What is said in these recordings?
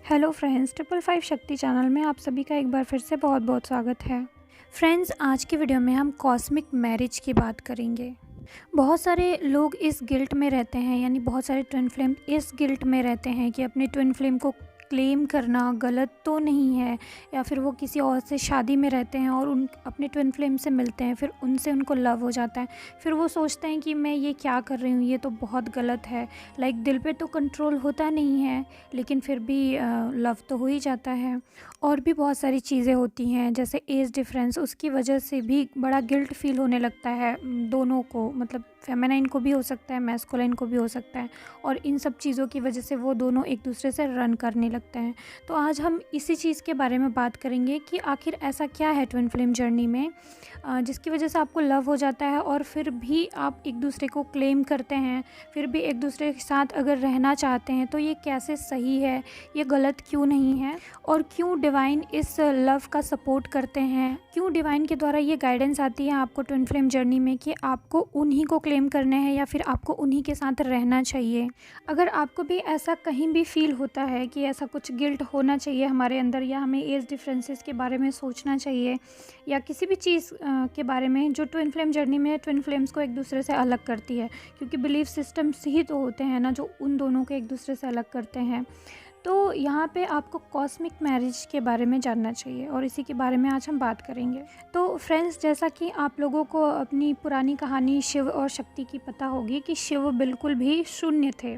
Hello friends, 555 शक्ति channel में आप सभी का एक बार फिर से बहुत बहुत स्वागत है। फ्रेंड्स, आज की वीडियो में हम कॉस्मिक मैरिज की बात करेंगे। बहुत सारे लोग इस गिल्ट में रहते हैं, यानी बहुत सारे ट्विन फ्लेम इस गिल्ट में रहते हैं कि अपने ट्विन फ्लेम को क्लेम करना गलत तो नहीं है, या फिर वो किसी और से शादी में रहते हैं और उन अपने ट्विन फ्लेम से मिलते हैं, फिर उनसे उनको लव हो जाता है। फिर वो सोचते हैं कि मैं ये क्या कर रही हूँ, ये तो बहुत गलत है। लाइक दिल पे तो कंट्रोल होता नहीं है, लेकिन फिर भी लव तो हो ही जाता है। और भी बहुत सारी चीज़ें होती हैं, जैसे एज डिफरेंस, उसकी वजह से भी बड़ा गिल्ट फील होने लगता है दोनों को, मतलब फेमिनाइन को भी हो सकता है, मैस्कुलाइन को भी हो सकता है। और इन सब चीज़ों की वजह से वो दोनों एक दूसरे से रन करने लगते हैं। तो आज हम इसी चीज़ के बारे में बात करेंगे कि आखिर ऐसा क्या है ट्विन फ्लेम जर्नी में जिसकी वजह से आपको लव हो जाता है और फिर भी आप एक दूसरे को क्लेम करते हैं, फिर भी एक दूसरे के साथ अगर रहना चाहते हैं तो ये कैसे सही है, ये गलत क्यों नहीं है, और क्यों डिवाइन इस लव का सपोर्ट करते हैं, क्यों डिवाइन के द्वारा ये गाइडेंस आती है आपको ट्विन फ्लेम जर्नी में कि आपको उन्हीं को क्लेम करना है या फिर आपको उन्हीं के साथ रहना चाहिए। अगर आपको भी ऐसा कहीं भी फील होता है कि ऐसा कुछ गिल्ट होना चाहिए हमारे अंदर, या हमें एज डिफरेंसेस के बारे में सोचना चाहिए, या किसी भी चीज़ के बारे में जो ट्विन फ्लेम जर्नी में ट्विन फ्लेम्स को एक दूसरे से अलग करती है, क्योंकि बिलीफ सिस्टम्स ही तो होते हैं ना जो उन दोनों को एक दूसरे से अलग करते हैं। तो यहाँ पे आपको कॉस्मिक मैरिज के बारे में जानना चाहिए और इसी के बारे में आज हम बात करेंगे। तो फ्रेंड्स, जैसा कि आप लोगों को अपनी पुरानी कहानी शिव और शक्ति की पता होगी कि शिव बिल्कुल भी शून्य थे,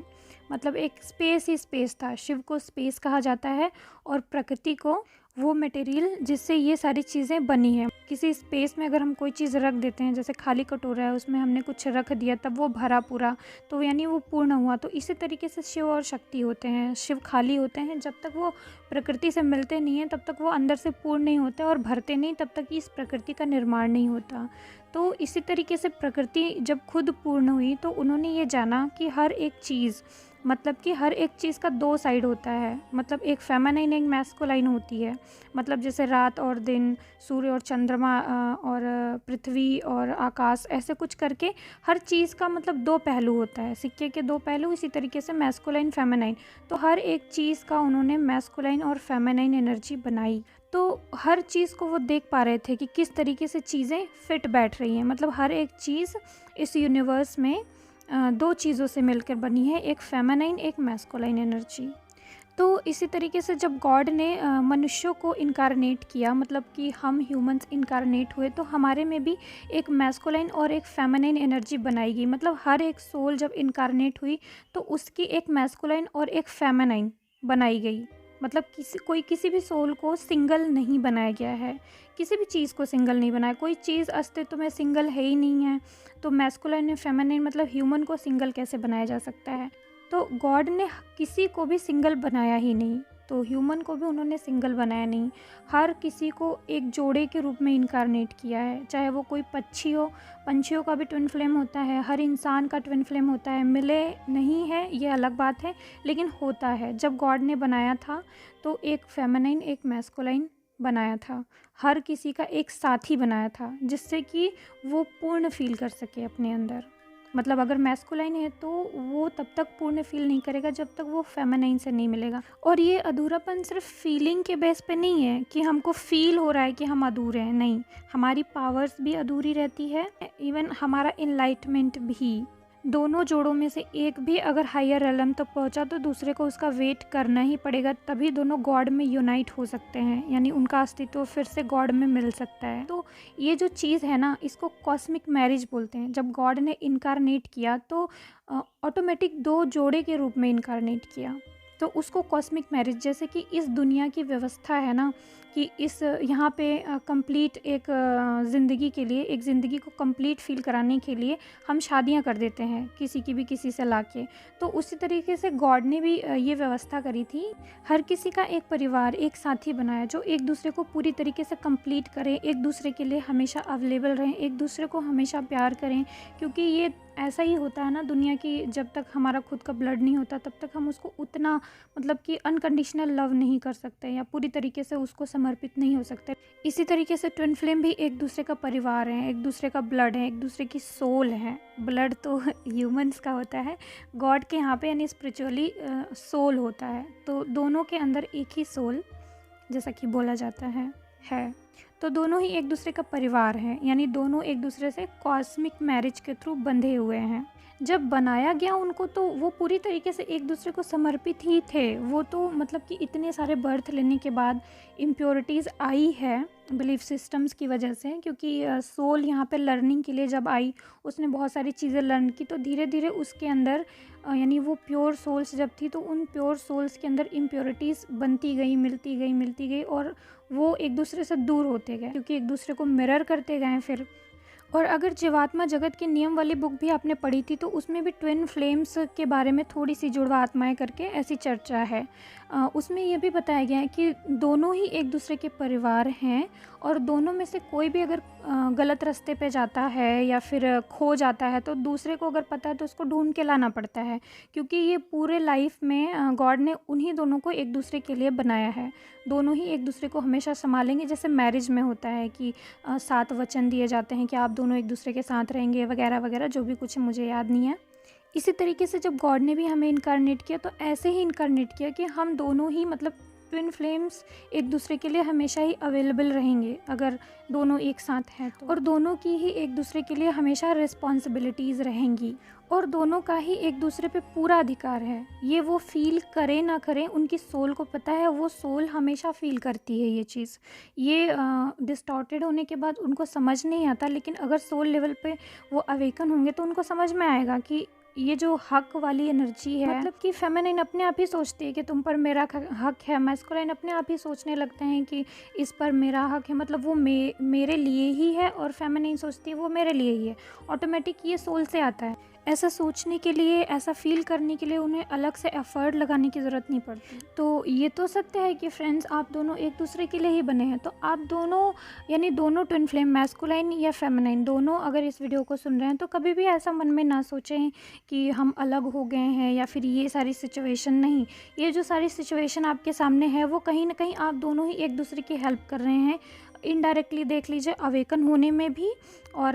मतलब एक स्पेस ही स्पेस था। शिव को स्पेस कहा जाता है और प्रकृति को वो मटेरियल जिससे ये सारी चीज़ें बनी हैं। किसी स्पेस में अगर हम कोई चीज़ रख देते हैं, जैसे खाली कटोरा है उसमें हमने कुछ रख दिया तब वो भरा पूरा, तो यानी वो पूर्ण हुआ। तो इसी तरीके से शिव और शक्ति होते हैं। शिव खाली होते हैं, जब तक वो प्रकृति से मिलते नहीं हैं तब तक वो अंदर से पूर्ण नहीं होते, और भरते नहीं तब तक इस प्रकृति का निर्माण नहीं होता। तो इसी तरीके से प्रकृति जब खुद पूर्ण हुई तो उन्होंने ये जाना कि हर एक चीज़, मतलब कि हर एक चीज़ का दो साइड होता है, मतलब एक फेमिनाइन एक मैस्कुलाइन होती है। मतलब जैसे रात और दिन, सूर्य और चंद्रमा और पृथ्वी और आकाश, ऐसे कुछ करके हर चीज़ का मतलब दो पहलू होता है, सिक्के के दो पहलू। इसी तरीके से मैस्कुलाइन फेमिनाइन, तो हर एक चीज़ का उन्होंने मैस्कुलाइन और फेमिनाइन एनर्जी बनाई। तो हर चीज़ को वो देख पा रहे थे कि किस तरीके से चीज़ें फिट बैठ रही हैं, मतलब हर एक चीज़ इस यूनिवर्स में दो चीज़ों से मिलकर बनी है, एक फेमिनाइन एक मैस्कुलाइन एनर्जी। तो इसी तरीके से जब गॉड ने मनुष्यों को इनकारनेट किया, मतलब कि हम ह्यूमंस इनकारनेट हुए, तो हमारे में भी एक मैस्कुलाइन और एक फेमिनाइन एनर्जी बनाई गई। मतलब हर एक सोल जब इनकारनेट हुई तो उसकी एक मैस्कुलाइन और एक फेमिनाइन बनाई गई। मतलब किसी भी सोल को सिंगल नहीं बनाया गया है, किसी भी चीज़ को सिंगल नहीं बनाया। कोई चीज़ अस्तित्व में सिंगल है ही नहीं है, तो मैस्कुलाइन और फेमिनाइन मतलब ह्यूमन को सिंगल कैसे बनाया जा सकता है। तो गॉड ने किसी को भी सिंगल बनाया ही नहीं, तो ह्यूमन को भी उन्होंने सिंगल बनाया नहीं। हर किसी को एक जोड़े के रूप में इनकारनेट किया है, चाहे वो कोई पक्षी हो, पंछियों का भी ट्विन फ्लेम होता है, हर इंसान का ट्विन फ्लेम होता है। मिले नहीं है ये अलग बात है, लेकिन होता है। जब गॉड ने बनाया था तो एक फेमिनाइन एक मैस्कुलाइन बनाया था, हर किसी का एक साथी बनाया था, जिससे कि वो पूर्ण फील कर सके अपने अंदर। मतलब अगर मैस्कुलाइन है तो वो तब तक पूर्ण फील नहीं करेगा जब तक वो फेमिनाइन से नहीं मिलेगा। और ये अधूरापन सिर्फ फीलिंग के बेस पे नहीं है कि हमको फील हो रहा है कि हम अधूरे हैं, नहीं, हमारी पावर्स भी अधूरी रहती है, इवन हमारा इनलाइटमेंट भी। दोनों जोड़ों में से एक भी अगर हायर रेलम तक पहुंचा तो दूसरे को उसका वेट करना ही पड़ेगा, तभी दोनों गॉड में यूनाइट हो सकते हैं, यानी उनका अस्तित्व फिर से गॉड में मिल सकता है। तो ये जो चीज़ है ना, इसको कॉस्मिक मैरिज बोलते हैं। जब गॉड ने इनकारनेट किया तो ऑटोमेटिक दो जोड़े के रूप में इनकारनेट किया, तो उसको कॉस्मिक मैरिज, जैसे कि इस दुनिया की व्यवस्था है ना कि इस यहाँ पे कंप्लीट एक ज़िंदगी के लिए, एक ज़िंदगी को कंप्लीट फील कराने के लिए हम शादियाँ कर देते हैं किसी की भी किसी से लाके। तो उसी तरीके से गॉड ने भी ये व्यवस्था करी थी, हर किसी का एक परिवार, एक साथी बनाया जो एक दूसरे को पूरी तरीके से कंप्लीट करें, एक दूसरे के लिए हमेशा अवेलेबल रहें, एक दूसरे को हमेशा प्यार करें, क्योंकि ये ऐसा ही होता है ना दुनिया की, जब तक हमारा खुद का ब्लड नहीं होता तब तक हम उसको उतना मतलब कि अनकंडीशनल लव नहीं कर सकते या पूरी तरीके से उसको समर्पित नहीं हो सकते। इसी तरीके से ट्विन फ्लेम भी एक दूसरे का परिवार है, एक दूसरे का ब्लड है, एक दूसरे की सोल है। ब्लड तो ह्यूमंस का होता है, गॉड के यहाँ पे यानी स्पिरिचुअली सोल होता है। तो दोनों के अंदर एक ही सोल, जैसा कि बोला जाता है। तो दोनों ही एक दूसरे का परिवार हैं, यानी दोनों एक दूसरे से कॉस्मिक मैरिज के थ्रू बंधे हुए हैं। जब बनाया गया उनको तो वो पूरी तरीके से एक दूसरे को समर्पित ही थे। वो तो मतलब कि इतने सारे बर्थ लेने के बाद इम्प्योरिटीज़ आई है बिलीफ सिस्टम्स की वजह से, क्योंकि सोल यहाँ पे लर्निंग के लिए जब आई, उसने बहुत सारी चीज़ें लर्न की, तो धीरे धीरे उसके अंदर यानी वो प्योर सोल्स जब थी तो उन प्योर सोल्स के अंदर इम्प्योरिटीज़ बनती गई, मिलती गई और वो एक दूसरे से दूर होते गए, क्योंकि एक दूसरे को मिरर करते गए फिर। और अगर जीवात्मा जगत के नियम वाली बुक भी आपने पढ़ी थी तो उसमें भी ट्विन फ्लेम्स के बारे में थोड़ी सी जुड़वा आत्माएं करके ऐसी चर्चा है। उसमें यह भी बताया गया है कि दोनों ही एक दूसरे के परिवार हैं और दोनों में से कोई भी अगर गलत रास्ते पे जाता है या फिर खो जाता है तो दूसरे को अगर पता है तो उसको ढूंढ के लाना पड़ता है, क्योंकि ये पूरे लाइफ में गॉड ने उन्हीं दोनों को एक दूसरे के लिए बनाया है। दोनों ही एक दूसरे को हमेशा संभालेंगे, जैसे मैरिज में होता है कि 7 वचन दिए जाते हैं कि आप दोनों एक दूसरे के साथ रहेंगे वगैरह वगैरह, जो भी कुछ मुझे याद नहीं है। इसी तरीके से जब गॉड ने भी हमें इनकारनेट किया तो ऐसे ही इनकारनेट किया कि हम दोनों ही मतलब ट्विन फ्लेम्स एक दूसरे के लिए हमेशा ही अवेलेबल रहेंगे अगर दोनों एक साथ हैं तो, और दोनों की ही एक दूसरे के लिए हमेशा रिस्पॉन्सिबिलिटीज़ रहेंगी और दोनों का ही एक दूसरे पे पूरा अधिकार है। ये वो फील करें ना करें, उनकी सोल को पता है, वो सोल हमेशा फील करती है ये चीज़। ये डिस्टॉर्टेड होने के बाद उनको समझ नहीं आता, लेकिन अगर सोल लेवल पे वो अवेकन होंगे तो उनको समझ में आएगा कि ये जो हक वाली एनर्जी है, मतलब कि फेमिनिन अपने आप ही सोचती है कि तुम पर मेरा हक है, मैस्कुलाइन अपने आप ही सोचने लगते हैं कि इस पर मेरा हक है, मतलब वो मेरे लिए ही है, और फेमिनिन सोचती है वो मेरे लिए ही है। ऑटोमेटिक ये सोल से आता है। ऐसा सोचने के लिए, ऐसा फील करने के लिए उन्हें अलग से एफर्ट लगाने की ज़रूरत नहीं पड़ती। तो ये तो सत्य है कि फ्रेंड्स आप दोनों एक दूसरे के लिए ही बने हैं। तो आप दोनों यानी दोनों ट्विन फ्लेम, मैस्कुलाइन या फेमिनाइन, दोनों अगर इस वीडियो को सुन रहे हैं तो कभी भी ऐसा मन में ना सोचें कि हम अलग हो गए हैं या फिर ये सारी सिचुएशन। नहीं, ये जो सारी सिचुएशन आपके सामने है वो कहीं ना कहीं आप दोनों ही एक दूसरे की हेल्प कर रहे हैं। इनडायरेक्टली देख लीजिए, अवेकन होने में भी और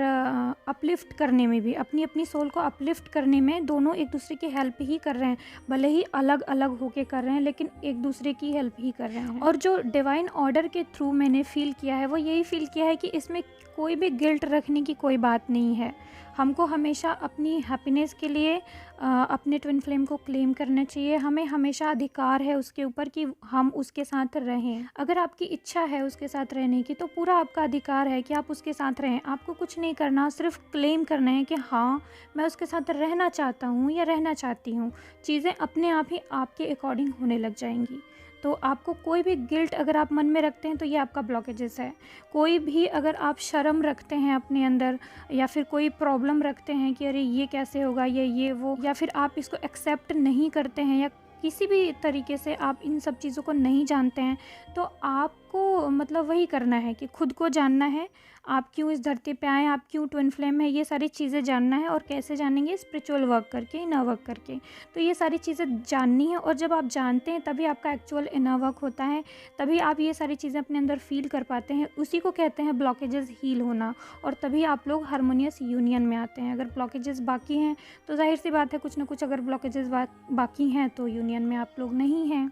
अपलिफ्ट करने में भी, अपनी अपनी सोल को अपलिफ्ट करने में दोनों एक दूसरे की हेल्प ही कर रहे हैं। भले ही अलग अलग होके कर रहे हैं लेकिन एक दूसरे की हेल्प ही कर रहे हैं। और जो डिवाइन ऑर्डर के थ्रू मैंने फील किया है वो यही फील किया है कि इसमें कोई भी गिल्ट रखने की कोई बात नहीं है। हमको हमेशा अपनी हैप्पीनेस के लिए अपने ट्विन फ्लेम को क्लेम करना चाहिए। हमें हमेशा अधिकार है उसके ऊपर कि हम उसके साथ रहें। अगर आपकी इच्छा है उसके साथ रहने की तो पूरा आपका अधिकार है कि आप उसके साथ रहें। आपको कुछ नहीं करना, सिर्फ क्लेम करना है कि हाँ मैं उसके साथ रहना चाहता हूँ या रहना चाहती हूँ। चीज़ें अपने आप ही आपके अकॉर्डिंग होने लग जाएंगी। तो आपको कोई भी गिल्ट अगर आप मन में रखते हैं तो ये आपका ब्लॉकेजेस है। कोई भी अगर आप शर्म रखते हैं अपने अंदर या फिर कोई प्रॉब्लम रखते हैं कि अरे ये कैसे होगा, ये वो, या फिर आप इसको एक्सेप्ट नहीं करते हैं या किसी भी तरीके से आप इन सब चीज़ों को नहीं जानते हैं, तो आपको मतलब वही करना है कि खुद को जानना है। आप क्यों इस धरती पे आए, आप क्यों ट्विन फ्लेम है, ये सारी चीज़ें जानना है। और कैसे जानेंगे? स्पिरिचुअल वर्क करके, इनर वर्क करके। तो ये सारी चीज़ें जाननी है और जब आप जानते हैं तभी आपका एक्चुअल इनर वर्क होता है, तभी आप ये सारी चीज़ें अपने अंदर फील कर पाते हैं। उसी को कहते हैं ब्लॉकेजेस हील होना, और तभी आप लोग हारमोनियस यूनियन में आते हैं। अगर ब्लॉकेजेस बाकी हैं तो जाहिर सी बात है कुछ ना कुछ अगर ब्लॉकेजेस बाकी हैं तो यूनियन में आप लोग नहीं हैं।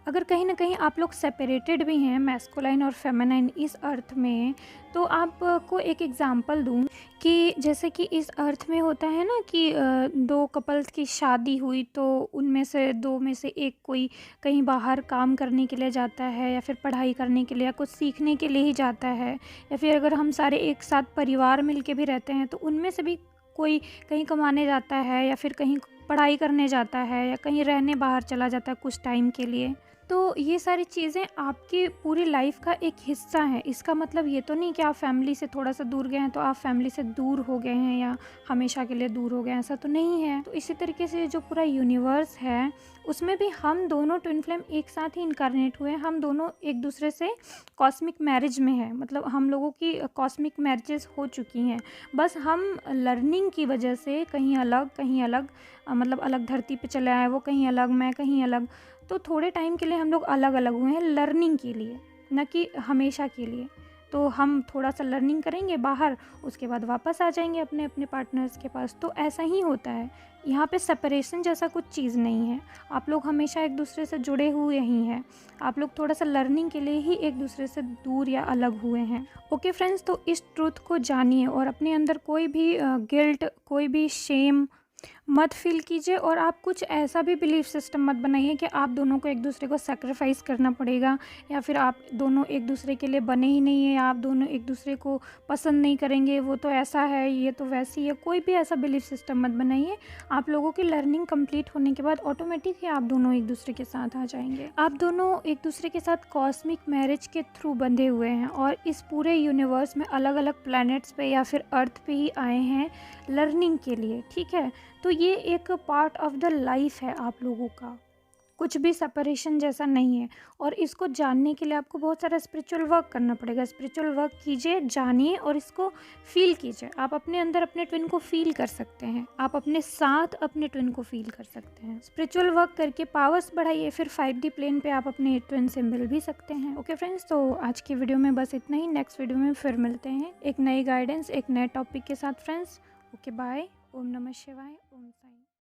अगर कहीं ना कहीं आप लोग सेपरेटेड भी हैं, मैस्कुलाइन और फेमिनाइन, इस अर्थ में, तो आपको एक एग्जांपल दूं कि जैसे कि इस अर्थ में होता है ना कि दो कपल्स की शादी हुई तो उनमें से दो में से एक कोई कहीं बाहर काम करने के लिए जाता है या फिर पढ़ाई करने के लिए या कुछ सीखने के लिए ही जाता है, या फिर अगर हम सारे एक साथ परिवार मिलके भी रहते हैं तो उनमें से भी कोई कहीं कमाने जाता है या फिर कहीं पढ़ाई करने जाता है या कहीं रहने बाहर चला जाता है कुछ टाइम के लिए। तो ये सारी चीज़ें आपकी पूरी लाइफ का एक हिस्सा है। इसका मतलब ये तो नहीं कि आप फैमिली से थोड़ा-सा दूर गए हैं तो आप फैमिली से दूर हो गए हैं या हमेशा के लिए दूर हो गए हैं, ऐसा तो नहीं है। तो इसी तरीके से जो पूरा यूनिवर्स है, उसमें भी हम दोनों ट्विन फ्लेम एक साथ ही इनकार्नेट हुए हैं। हम दोनों एक दूसरे से कॉस्मिक मैरिज में हैं, मतलब हम लोगों की कॉस्मिक मैरिजेस हो चुकी हैं। बस हम लर्निंग की वजह से कहीं अलग मतलब अलग धरती पे चले आए, वो कहीं अलग, मैं कहीं अलग। तो थोड़े टाइम के लिए हम लोग अलग अलग हुए हैं लर्निंग के लिए, न कि हमेशा के लिए। तो हम थोड़ा सा लर्निंग करेंगे बाहर, उसके बाद वापस आ जाएंगे अपने अपने पार्टनर्स के पास। तो ऐसा ही होता है, यहाँ पे सेपरेशन जैसा कुछ चीज़ नहीं है। आप लोग हमेशा एक दूसरे से जुड़े हुए ही हैं। आप लोग थोड़ा सा लर्निंग के लिए ही एक दूसरे से दूर या अलग हुए हैं। ओके फ्रेंड्स, तो इस ट्रूथ को जानिए और अपने अंदर कोई भी गिल्ट, कोई भी शेम मत फील कीजिए। और आप कुछ ऐसा भी बिलीफ सिस्टम मत बनाइए कि आप दोनों को एक दूसरे को सेक्रीफाइस करना पड़ेगा, या फिर आप दोनों एक दूसरे के लिए बने ही नहीं हैं, आप दोनों एक दूसरे को पसंद नहीं करेंगे, वो तो ऐसा है, ये तो वैसी है। कोई भी ऐसा बिलीफ सिस्टम मत बनाइए। आप लोगों की लर्निंग कंप्लीट होने के बाद ऑटोमेटिक ही आप दोनों एक दूसरे के साथ आ जाएंगे। आप दोनों एक दूसरे के साथ कॉस्मिक मैरिज के थ्रू बंधे हुए हैं और इस पूरे यूनिवर्स में अलग अलग प्लैनेट्स पे या फिर अर्थ पे ही आए हैं लर्निंग के लिए, ठीक है। तो ये एक पार्ट ऑफ द लाइफ है आप लोगों का, कुछ भी सेपरेशन जैसा नहीं है। और इसको जानने के लिए आपको बहुत सारा स्पिरिचुअल वर्क करना पड़ेगा। स्पिरिचुअल वर्क कीजिए, जानिए और इसको फील कीजिए। आप अपने अंदर अपने ट्विन को फील कर सकते हैं, आप अपने साथ अपने ट्विन को फील कर सकते हैं। स्पिरिचुअल वर्क करके पावर्स बढ़ाइए, फिर 5D प्लेन पे आप अपने ट्विन से मिल भी सकते हैं। ओके फ्रेंड्स, तो आज की वीडियो में बस इतना ही। नेक्स्ट वीडियो में फिर मिलते हैं एक नई गाइडेंस, एक नए टॉपिक के साथ फ्रेंड्स। Okay bye. ओम नमः शिवाय। ओम साई।